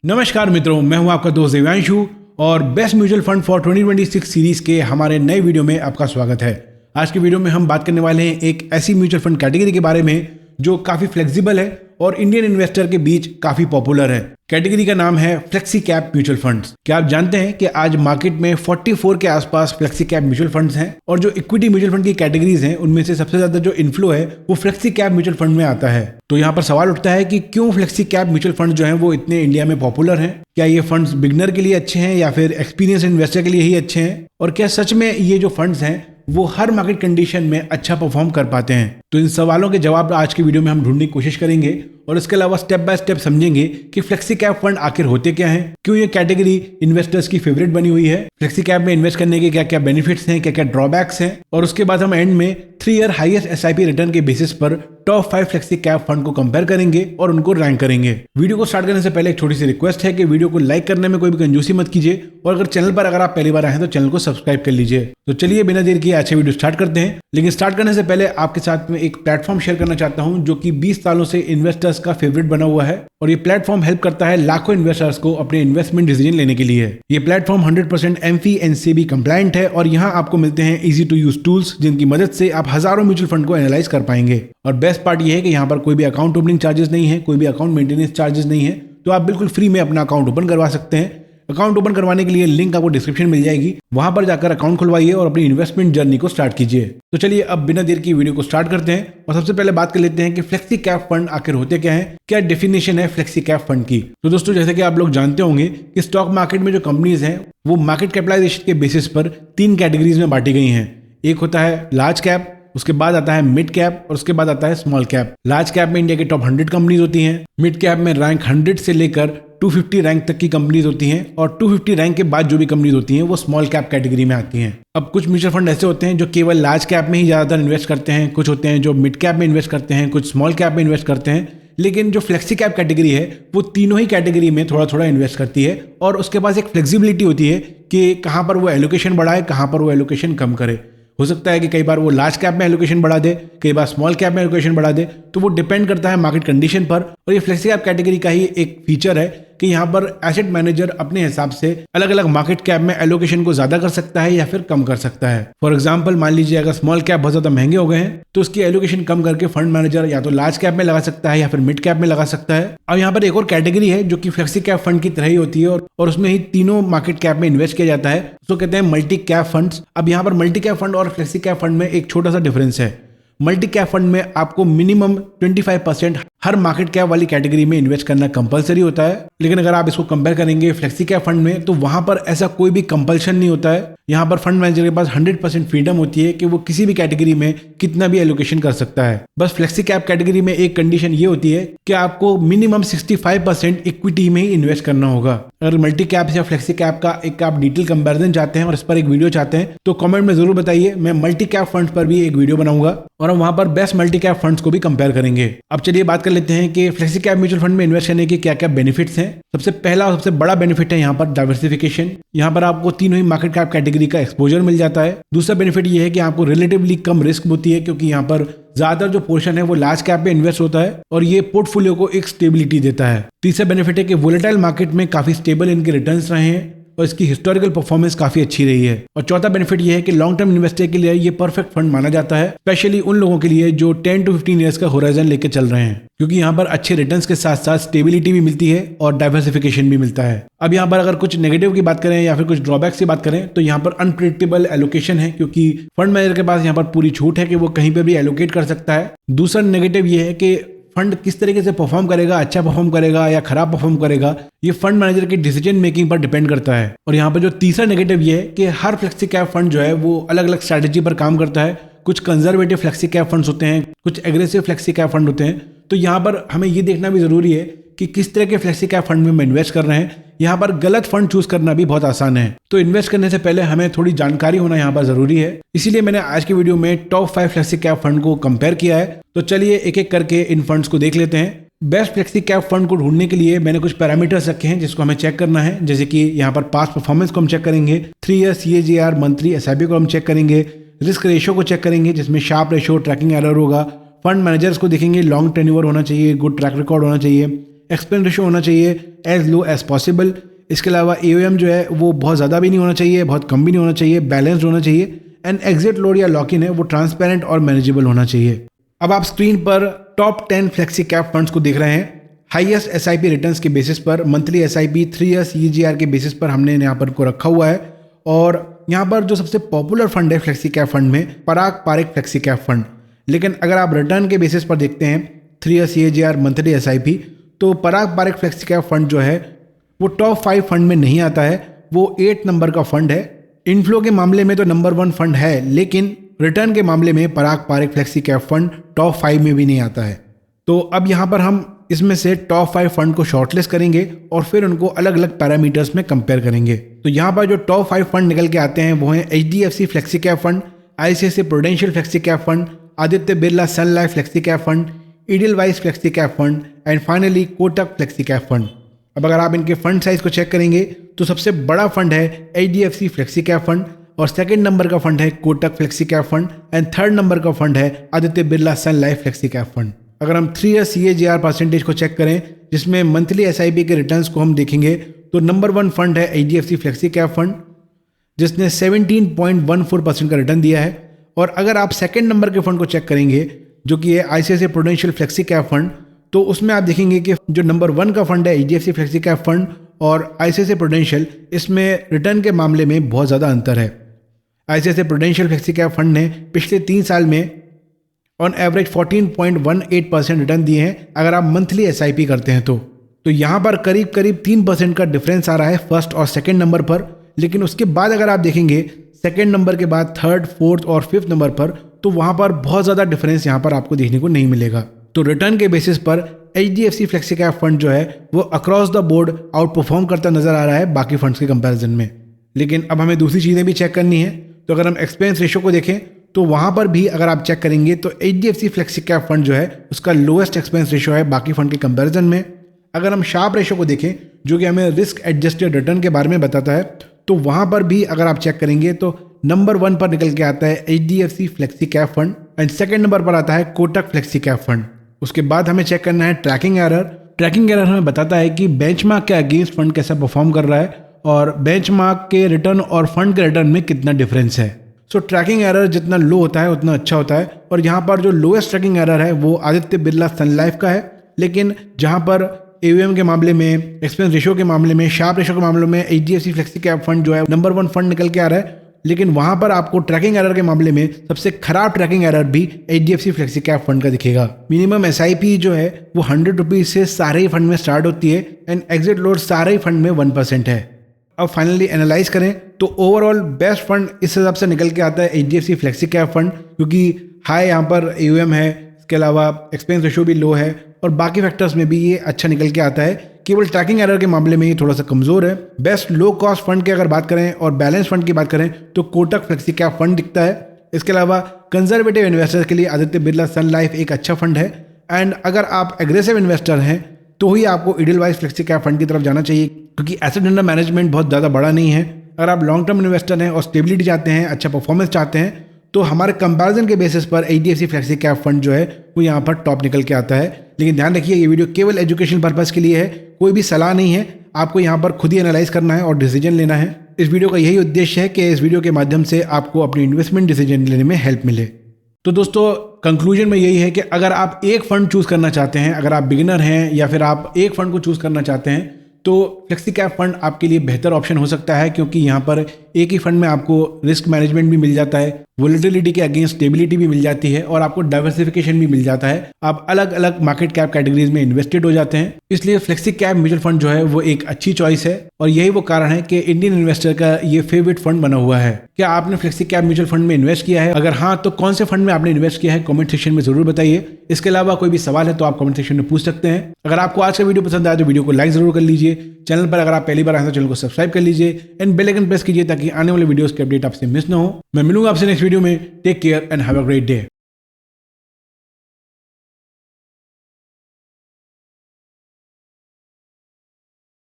नमस्कार मित्रों, मैं हूं आपका दोस्त देवांशु और best mutual fund for 2026 series के हमारे नए वीडियो में आपका स्वागत है। आज के वीडियो में हम बात करने वाले हैं एक ऐसी म्यूचुअल फंड कैटेगरी के बारे में जो काफी फ्लेक्सिबल है और इंडियन इन्वेस्टर के बीच काफी पॉपुलर है। कैटेगरी का नाम है फ्लेक्सी कैप म्यूचुअल फंड्स। क्या आप जानते हैं कि आज मार्केट में 44 के आसपास फ्लेक्सी कैप म्यूचुअल फंड्स हैं और जो इक्विटी म्यूचुअल फंड की कैटेगरीज हैं उनमें से सबसे ज्यादा जो इन्फ्लो है वो फ्लेक्सी कैप म्यूचुअल फंड में आता है। तो यहाँ पर सवाल उठता है कि क्यों फ्लेक्सी कैप म्यूचुअल फंड जो है वो इतने इंडिया में पॉपुलर हैं? क्या ये फंड्स बिगनर के लिए अच्छे हैं या फिर एक्सपीरियंस इन्वेस्टर के लिए ही अच्छे हैं? और क्या सच में ये जो फंड्स हैं वो हर मार्केट कंडीशन में अच्छा परफॉर्म कर पाते हैं? तो इन सवालों के जवाब आज की वीडियो में हम ढूंढने की कोशिश करेंगे और इसके अलावा स्टेप बाय स्टेप समझेंगे कि फ्लेक्सी कैप फंड आखिर होते क्या हैं, क्यों ये कैटेगरी इन्वेस्टर्स की फेवरेट बनी हुई है, फ्लेक्सी कैप में इन्वेस्ट करने के क्या क्या बेनिफिट्स हैं, क्या क्या ड्रॉबैक्स हैं, और उसके बाद हम एंड में 3 ईयर हाईएस्ट एसआईपी रिटर्न के बेसिस पर टॉप 5 फ्लेक्सी कैप फंड को कंपेयर करेंगे और उनको रैंक करेंगे। वीडियो को स्टार्ट करने से पहले एक छोटी सी रिक्वेस्ट है कि वीडियो को लाइक करने में कोई भी कंजूसी मत कीजिए और अगर चैनल पर अगर आप पहली बार आए हैं तो चैनल को सब्सक्राइब कर लीजिए। तो चलिए बिना देर किए आज वीडियो स्टार्ट करते हैं। लेकिन स्टार्ट करने से पहले आपके साथ में एक प्लेटफॉर्म शेयर करना चाहता हूं जो कि 20 सालों से इन्वेस्टर्स का फेवरेट बना हुआ है और ये प्लेटफॉर्म हेल्प करता है लाखों इन्वेस्टर्स को अपने इन्वेस्टमेंट डिसीजन लेने के लिए। ये प्लेटफॉर्म 100% MFI/NSEBI कंप्लायंट है और यहाँ आपको मिलते हैं इजी टू यूज टूल्स जिनकी मदद से आप हजारों म्यूचुअल फंड को एनालाइज कर पाएंगे। और बेस्ट पार्ट ये है कि यहाँ पर कोई भी अकाउंट ओपनिंग चार्जेस नहीं है, कोई भी अकाउंट मेंटेनेंस चार्जेस नहीं है, तो आप बिल्कुल फ्री में अपना अकाउंट ओपन करवा सकते हैं। अकाउंट ओपन करवाने के लिए लिंक आपको डिस्क्रिप्शन मिल जाएगी, वहां पर जाकर अकाउंट खुलवाइए और अपनी इन्वेस्टमेंट जर्नी को स्टार्ट कीजिए। तो चलिए अब बिना देर की वीडियो को स्टार्ट करते हैं और सबसे पहले बात कर लेते हैं कि फ्लेक्सी कैप फंड आखिर होते क्या हैं, क्या डेफिनेशन है फ्लेक्सी कैप फंड की। तो दोस्तों, जैसे कि आप लोग जानते होंगे कि स्टॉक मार्केट में जो कंपनीज हैं वो मार्केट कैपिटलाइजेशन के बेसिस पर 3 कैटेगरीज में बांटी गई हैं। एक होता है लार्ज कैप, उसके बाद आता है मिड कैप और उसके बाद आता है स्मॉल कैप। लार्ज कैप में इंडिया के टॉप 100 कंपनीज होती हैं, मिड कैप में रैंक 100 से लेकर 250 रैंक तक की कंपनीज होती हैं और 250 रैंक के बाद जो भी कंपनीज होती हैं वो स्मॉल कैप कैटेगरी में आती हैं। अब कुछ म्यूचुअल फंड ऐसे होते हैं जो केवल लार्ज कैप में ही ज्यादातर इन्वेस्ट करते हैं, कुछ होते हैं जो मिड कैप में इन्वेस्ट करते हैं, कुछ स्मॉल कैप में इन्वेस्ट करते हैं। लेकिन जो फ्लेक्सी कैप कैटेगरी है वो तीनों ही कैटेगरी में थोड़ा थोड़ा इन्वेस्ट करती है और उसके पास एक फ्लेक्सिबिलिटी होती है कि कहाँ पर वो एलोकेशन बढ़ाए, कहाँ पर वो एलोकेशन कम करे। हो सकता है कि कई बार वो लार्ज कैप में एलोकेशन बढ़ा दे, कई बार स्मॉल कैप में एलोकेशन बढ़ा दे, तो वो डिपेंड करता है मार्केट कंडीशन पर। और ये फ्लेक्सी कैप कैटेगरी का ही एक फीचर है कि यहाँ पर एसेट मैनेजर अपने हिसाब से अलग अलग मार्केट कैप में एलोकेशन को ज्यादा कर सकता है या फिर कम कर सकता है। फॉर एग्जांपल, मान लीजिए अगर स्मॉल कैप बहुत ज्यादा महंगे हो गए हैं तो उसकी एलोकेशन कम करके फंड मैनेजर या तो लार्ज कैप में लगा सकता है या फिर मिड कैप में लगा सकता है। अब यहाँ पर एक और कैटेगरी है जो कि फ्लेक्सी कैप फंड की तरह ही होती है और उसमें ही तीनों मार्केट कैप में इन्वेस्ट किया जाता है, उसको कहते हैं मल्टी कैप फंड्स। अब यहाँ पर मल्टी कैप फंड और फ्लेक्सी कैप फंड में एक छोटा सा डिफरेंस है। मल्टी कैप फंड में आपको मिनिमम 25% हर मार्केट कैप वाली कैटेगरी में इन्वेस्ट करना कंपलसरी होता है, लेकिन अगर आप इसको कंपेयर करेंगे फ्लेक्सी कैप फंड में तो वहां पर ऐसा कोई भी कंपल्शन नहीं होता है। यहाँ पर फंड मैनेजर के पास 100% फ्रीडम होती है कि वो किसी भी कैटेगरी में कितना भी एलोकेशन कर सकता है। बस फ्लेक्सी कैप कैटेगरी में एक कंडीशन ये होती है कि आपको मिनिमम 65% इक्विटी में ही इन्वेस्ट करना होगा। अगर मल्टी कैप या फ्लेक्सी कैप का एक आप डिटेल कंपेरिजन चाहते हैं और इस पर एक वीडियो चाहते हैं तो कमेंट में जरूर बताइए, मैं मल्टी कैप फंड पर भी एक वीडियो बनाऊंगा और हम वहां पर बेस्ट मल्टी कैप फंड्स को भी कंपेयर करेंगे। अब चलिए बात कर लेते हैं कि फ्लेक्सी कैप म्यूचुअल फंड में इन्वेस्ट करने के क्या क्या बेनिफिट्स हैं। सबसे पहला और सबसे बड़ा बेनिफिट है यहाँ पर डाइवर्सिफिकेशन। यहाँ पर आपको तीनों ही मार्केट कैप कैटेगरी का एक्सपोजर मिल जाता है। दूसरा बेनिफिट ये है कि आपको रिलेटिवली कम रिस्क होती है क्योंकि यहाँ पर ज्यादातर जो पोर्शन है वो लार्ज कैप में इन्वेस्ट होता है और ये पोर्टफोलियो को एक स्टेबिलिटी देता है। तीसरा बेनिफिट है कि वोलेटाइल मार्केट में काफी स्टेबल इनके रिटर्न्स रहे हैं और इसकी हिस्टोरिकल परफॉर्मेंस काफी अच्छी रही है। और चौथा बेनिफिट ये है कि लॉन्ग टर्म इन्वेस्टर के लिए ये परफेक्ट फंड माना जाता है, स्पेशली उन लोगों के लिए जो 10 to 15 ईयर्स का होराइजन लेके चल रहे हैं, क्योंकि यहाँ पर अच्छे रिटर्न्स के साथ साथ स्टेबिलिटी भी मिलती है और डाइवर्सिफिकेशन भी मिलता है। अब यहाँ पर अगर कुछ नेगेटिव की बात करें या फिर कुछ ड्रॉबैक्स की बात करें तो यहाँ पर अनप्रेडिक्टेबल एलोकेशन है, क्योंकि फंड मैनेजर के पास यहाँ पर पूरी छूट है कि वो कहीं पर भी एलोकेट कर सकता है। दूसरा नेगेटिव ये है कि फंड किस तरीके से परफॉर्म करेगा, अच्छा परफॉर्म करेगा या खराब परफॉर्म करेगा, ये फंड मैनेजर की डिसीजन मेकिंग पर डिपेंड करता है। और यहाँ पर जो तीसरा नेगेटिव ये है कि हर फ्लेक्सी कैप फंड जो है वो अलग अलग स्ट्रैटेजी पर काम करता है। कुछ कंजर्वेटिव फ्लेक्सी कैप फंड्स होते हैं, कुछ एग्रेसिव फ्लेक्सी कैप फंड होते हैं। तो यहाँ पर हमें ये देखना भी जरूरी है कि किस तरह के फ्लेक्सी कैप फंड में हम इन्वेस्ट कर रहे हैं। यहाँ पर गलत फंड चूज करना भी बहुत आसान है, तो इन्वेस्ट करने से पहले हमें थोड़ी जानकारी होना यहाँ पर जरूरी है। इसीलिए मैंने आज की वीडियो में टॉप 5 फ्लेक्सी कैप फंड को कंपेयर किया है। तो चलिए एक एक करके इन फंड्स को देख लेते हैं। बेस्ट फ्लेक्सी कैप फंड को ढूंढने के लिए मैंने कुछ पैरामीटर्स रखे हैं जिसको हमें चेक करना है, जैसे कि यहाँ पर पास्ट परफॉर्मेंस को हम चेक करेंगे, 3 ईयर CAGR मंथली SIP को हम चेक करेंगे, रिस्क रेशियो को चेक करेंगे जिसमें शार्प रेशियो, ट्रैकिंग एरर होगा, फंड मैनेजर्स को देखेंगे, लॉन्ग टेन्योर होना चाहिए, गुड ट्रैक रिकॉर्ड होना चाहिए, एक्सपेंस रेशियो होना चाहिए एज लो एज पॉसिबल। इसके अलावा AUM जो है वो बहुत ज़्यादा भी नहीं होना चाहिए, बहुत कम भी नहीं होना चाहिए, बैलेंस्ड होना चाहिए। एंड एग्जिट लोड या लॉक इन है वो ट्रांसपेरेंट और मैनेजेबल होना चाहिए। अब आप स्क्रीन पर टॉप 10 फ्लेक्सी कैप फंड्स को देख रहे हैं। हाईएस्ट SIP रिटर्न्स के बेसिस पर, मंथली SIP 3 ईयर CAGR के बेसिस पर हमने यहाँ पर को रखा हुआ है। और यहाँ पर जो सबसे पॉपुलर फंड है फ्लेक्सी कैप फंड में, Parag Parikh flexi cap fund. लेकिन अगर आप रिटर्न के बेसिस पर देखते हैं 3 ईयर CAGR मंथली SIP, तो पराग पारिक फ्लेक्सी कैप फंड जो है वो टॉप 5 फंड में नहीं आता है, वो 8 नंबर का फंड है। इनफ्लो के मामले में तो नंबर 1 फंड है, लेकिन रिटर्न के मामले में Parag Parikh flexi cap fund top 5 में भी नहीं आता है। तो अब यहाँ पर हम इसमें से टॉप 5 फंड को शॉर्टलिस्ट करेंगे और फिर उनको अलग अलग पैरामीटर्स में कंपेयर करेंगे। तो यहाँ पर जो टॉप 5 फंड निकल के आते हैं वो हैं HDFC flexi cap fund, ICICI Prudential flexi cap fund, Aditya Birla Sun Life flexi cap fund, Edelweiss flexi cap fund and finally Kotak flexi cap fund. अब अगर आप इनके फंड साइज को चेक करेंगे तो सबसे बड़ा फंड है HDFC फ्लेक्सी कैप फंड और सेकंड नंबर का फंड है Kotak flexi cap fund and third number का फंड है Aditya Birla Sun Life flexi cap fund. अगर हम 3 ईयर CAGR परसेंटेज को चेक करें जिसमें मंथली SIP के रिटर्न्स को हम देखेंगे तो नंबर 1 फंड है HDFC फ्लेक्सी कैप फंड जिसने 17.14% का रिटर्न दिया है। और अगर आप सेकंड नंबर के फंड को चेक करेंगे जो कि है ICICI Prudential flexi cap fund, तो उसमें आप देखेंगे कि जो नंबर 1 का फंड है HDFC फ्लेक्सी कैप फंड और ICICI प्रूडेंशियल, इसमें रिटर्न के मामले में बहुत ज़्यादा अंतर है। ICICI Prudential flexi cap fund ने पिछले 3 साल में ऑन एवरेज 14.18% रिटर्न दिए हैं अगर आप मंथली SIP करते हैं तो यहाँ पर करीब करीब 3% का डिफरेंस आ रहा है फर्स्ट और सेकंड नंबर पर। लेकिन उसके बाद अगर आप देखेंगे सेकंड नंबर के बाद थर्ड, फोर्थ और फिफ्थ नंबर पर, तो वहाँ पर बहुत ज़्यादा डिफरेंस यहाँ पर आपको देखने को नहीं मिलेगा। तो रिटर्न के बेसिस पर HDFC फ्लेक्सी कैप फंड जो है वो across the board out perform करता नजर आ रहा है बाकी फंड्स के कंपैरिजन में। लेकिन अब हमें दूसरी चीज़ें भी चेक करनी है। तो अगर हम एक्सपेंस रेशियो को देखें तो वहाँ पर भी अगर आप चेक करेंगे तो HDFC फ्लेक्सी कैप फंड जो है उसका लोएस्ट एक्सपेंस रेशियो है बाकी फंड के कंपैरिजन में। अगर हम शार्प रेशियो को देखें जो कि हमें रिस्क एडजस्टेड रिटर्न के बारे में बताता है, तो वहाँ पर भी अगर आप चेक करेंगे तो नंबर 1 पर निकल के आता है HDFC flexi cap fund and second number पर आता है कोटक फ्लेक्सी कैप फंड। उसके बाद हमें चेक करना है ट्रैकिंग एरर। ट्रैकिंग एरर हमें बताता है कि बेंचमार्क के अगेंस्ट फंड कैसा परफॉर्म कर रहा है और बेंचमार्क के रिटर्न और फंड के रिटर्न में कितना डिफरेंस है। सो ट्रैकिंग एरर जितना लो होता है उतना अच्छा होता है। और यहाँ पर जो लोएस्ट ट्रैकिंग एरर है वो आदित्य बिरला सन लाइफ का है। लेकिन जहाँ पर AUM के मामले में, एक्सपेंस रेशियो के मामले में, शार्प रेशियो के मामले में HDFC फ्लेक्सी कैप फंड जो है नंबर 1 फंड निकल के आ रहा है। लेकिन वहाँ पर आपको ट्रैकिंग एरर के मामले में सबसे खराब ट्रैकिंग एरर भी HDFC फ्लेक्सी कैप फंड का दिखेगा। मिनिमम SIP जो है वो 100 रुपीज़ से सारे ही फंड में स्टार्ट होती है एंड एग्जिट लोड सारे ही फंड में 1% है। अब फाइनली एनालाइज करें तो ओवरऑल बेस्ट फंड इस हिसाब से निकल के आता है HDFC फ्लेक्सी कैप फंड, क्योंकि हाई यहाँ पर AUM है, इसके अलावा एक्सपेंस रेशियो भी लो है और बाकी फैक्टर्स में भी ये अच्छा निकल के आता है। केवल ट्रैकिंग एरर के मामले में ये थोड़ा सा कमज़ोर है। बेस्ट लो कॉस्ट फंड की अगर बात करें और बैलेंस फंड की बात करें तो कोटक फ्लेक्सी कैप फंड दिखता है। इसके अलावा कंजर्वेटिव इन्वेस्टर के लिए आदित्य बिरला सन लाइफ एक अच्छा फंड है एंड अगर आप एग्रेसिव इन्वेस्टर हैं तो ही आपको इडिलवाइस फ्लेक्सी कैप फंड की तरफ जाना चाहिए, क्योंकि एसेट अंडर मैनेजमेंट बहुत ज़्यादा बड़ा नहीं है। अगर आप लॉन्ग टर्म इन्वेस्टर हैं और स्टेबिलिटी चाहते हैं, अच्छा परफॉर्मेंस चाहते हैं, तो हमारे कंपैरिजन के बेसिस पर HDFC फ्लेक्सी कैप फंड जो है वो यहाँ पर टॉप निकल के आता है। लेकिन ध्यान रखिए ये वीडियो केवल एजुकेशन पर्पस के लिए है, कोई भी सलाह नहीं है। आपको यहाँ पर खुद ही एनालाइज करना है और डिसीजन लेना है। इस वीडियो का यही उद्देश्य है कि इस वीडियो के माध्यम से आपको अपनी इन्वेस्टमेंट डिसीजन लेने में हेल्प मिले। तो दोस्तों कंक्लूजन में यही है कि अगर आप एक फंड चूज करना चाहते हैं, अगर आप बिगिनर हैं या फिर आप एक फंड को चूज करना चाहते हैं, तो फ्लेक्सी कैप फंड आपके लिए बेहतर ऑप्शन हो सकता है, क्योंकि यहाँ पर एक ही फंड में आपको रिस्क मैनेजमेंट भी मिल जाता है, वोलेटिलिटी के अगेंस्ट स्टेबिलिटी भी मिल जाती है और आपको डाइवर्सिफिकेशन भी मिल जाता है। आप अलग अलग मार्केट कैप कैटेगरीज में इन्वेस्टेड हो जाते हैं। इसलिए फ्लेक्सी कैप म्यूचुअल फंड जो है वो एक अच्छी चॉइस है और यही वो कारण है कि इंडियन इन्वेस्टर का ये फेवरेट फंड बना हुआ है। क्या आपने फ्लेक्सी कैप म्यूचुअल फंड में इन्वेस्ट किया है? अगर हाँ तो कौन से फंड में आपने इन्वेस्ट किया है? कमेंट सेक्शन में जरूर बताइए। इसके अलावा कोई भी सवाल है तो आप कमेंट सेक्शन में पूछ सकते हैं। अगर आपको आज का वीडियो पसंद आया तो वीडियो को लाइक जरूर कर लीजिए। चैनल पर अगर आप पहली बार आए तो चैनल को सब्सक्राइब कर लीजिए एंड बेल आइकन प्रेस कीजिए ताकि आने वाले वीडियोस के अपडेट आपसे मिस ना हो। मैं मिलूंगा आपसे नेक्स्ट वीडियो में। Take care and have a great day.